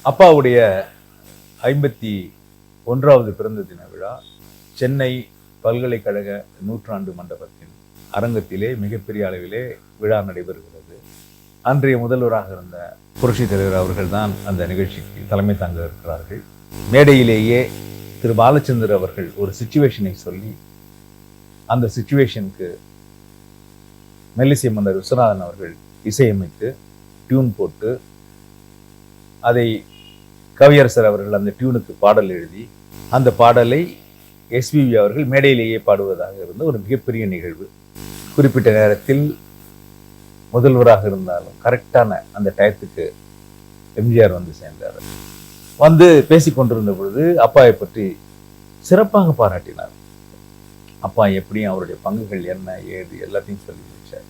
அப்பாவுடைய 51வது பிறந்த தின விழா சென்னை பல்கலைக்கழக நூற்றாண்டு மண்டபத்தின் அரங்கத்திலே மிகப்பெரிய அளவிலே விழா நடைபெறுகிறது. அன்றைய முதல்வராக இருந்த புரட்சித் தலைவர் அவர்கள் தான் அந்த நிகழ்ச்சிக்கு தலைமை தாங்க இருக்கிறார்கள். மேடையிலேயே திரு பாலச்சந்தர் அவர்கள் ஒரு சிச்சுவேஷனை சொல்லி அந்த சிச்சுவேஷனுக்கு மெல்லிசை மன்னர் விஸ்வநாதன் அவர்கள் இசையமைத்து டியூன் போட்டு அதை கவியரசர் அவர்கள் அந்த டியூனுக்கு பாடல் எழுதி அந்த பாடலை எஸ்பிபி அவர்கள் மேடையிலேயே பாடுவதாக இருந்த ஒரு மிகப்பெரிய நிகழ்வு. குறிப்பிட்ட நேரத்தில் முதல்வராக இருந்தாலும் கரெக்டான அந்த டயத்துக்கு எம்ஜிஆர் வந்து சேர்ந்தார். வந்து பேசிக்கொண்டிருந்த பொழுது அப்பாவை பற்றி சிறப்பாக பாராட்டினார். அப்பா எப்படியும் அவருடைய பங்குகள் என்ன ஏது எல்லாத்தையும் சொல்லி வச்சார்.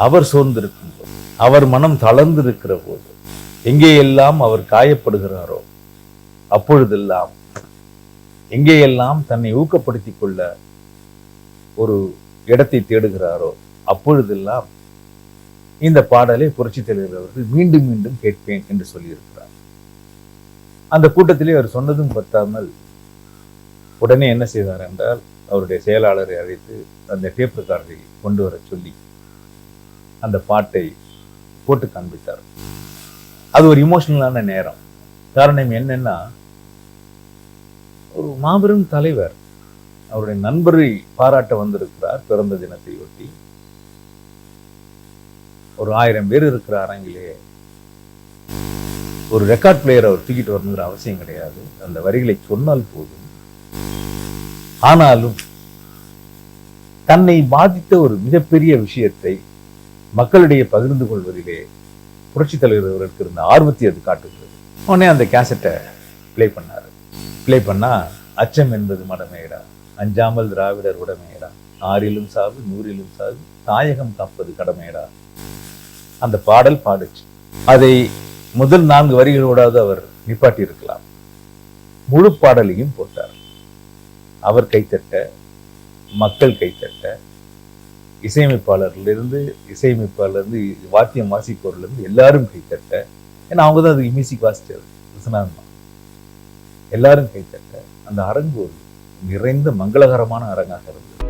அவர் சோர்ந்திருக்கும் போது, அவர் மனம் தளர்ந்திருக்கிற போது, எங்கேயெல்லாம் அவர் காயப்படுகிறாரோ அப்பொழுதெல்லாம், எங்கேயெல்லாம் தன்னை ஊக்கப்படுத்திக் கொள்ள ஒரு இடத்தை தேடுகிறாரோ அப்பொழுதெல்லாம் இந்த பாடலை புரட்சித் தலைவர் அவர்கள் மீண்டும் மீண்டும் கேட்பேன் என்று சொல்லியிருக்கிறார். அந்த கூட்டத்திலே அவர் சொன்னதும் பத்தாமல் உடனே என்ன செய்தார் என்றால், அவருடைய செயலாளரை அழைத்து அந்த டேப் ரெக்கார்டரை கொண்டு வர சொல்லி அந்த பாட்டை போட்டு காண்பித்தார். அது ஒரு இமோஷனலான நேரம். காரணம் என்னன்னா, ஒரு மாபெரும் தலைவர் அவருடைய நண்பரை பாராட்ட வந்திருக்கிறார். பிறந்த தினத்தை ஒட்டி ஒரு 1000 பேர் இருக்கிற அரங்கிலே ஒரு ரெக்கார்ட் பிளேயர் அவர் தூக்கிட்டு வரணுங்கிற அவசியம் கிடையாது. அந்த வரிகளை சொன்னால் போதும். ஆனாலும் தன்னை பாதித்த ஒரு மிகப்பெரிய விஷயத்தை மக்களிடையே பகிர்ந்து கொள்வதிலே புரட்சி தலைவர் அவர்களுக்கு இருந்த ஆர்வத்தை அது காட்டுகிறது. உடனே அந்த கேசட்டை பிளே பண்ணாரு. பிளே பண்ணா, அச்சம் என்பது மடமேடா, அஞ்சாமல் திராவிடர் உடமேடா, 6லும் சாவு 100லும் சாவு, தாயகம் காப்பது கடமேடா. அந்த பாடல் பாடுச்சு. அதை முதல் 4 வரிகளோடாவது அவர் நிப்பாட்டி இருக்கலாம். முழு பாடலையும் போட்டார். அவர் கைத்தட்ட, மக்கள் கைத்தட்ட, இசையமைப்பாளர்லேருந்து வாத்தியம் வாசிப்பவர்லேருந்து எல்லாரும் கைத்தட்ட. ஏன்னா அவங்க தான் அதுக்கு மியூசிக் வாசிச்சது, விஸ்வநாதன் தான். எல்லாரும் கைத்தட்ட அந்த அரங்கு ஒரு நிறைந்த மங்களகரமான அரங்காக இருந்தது.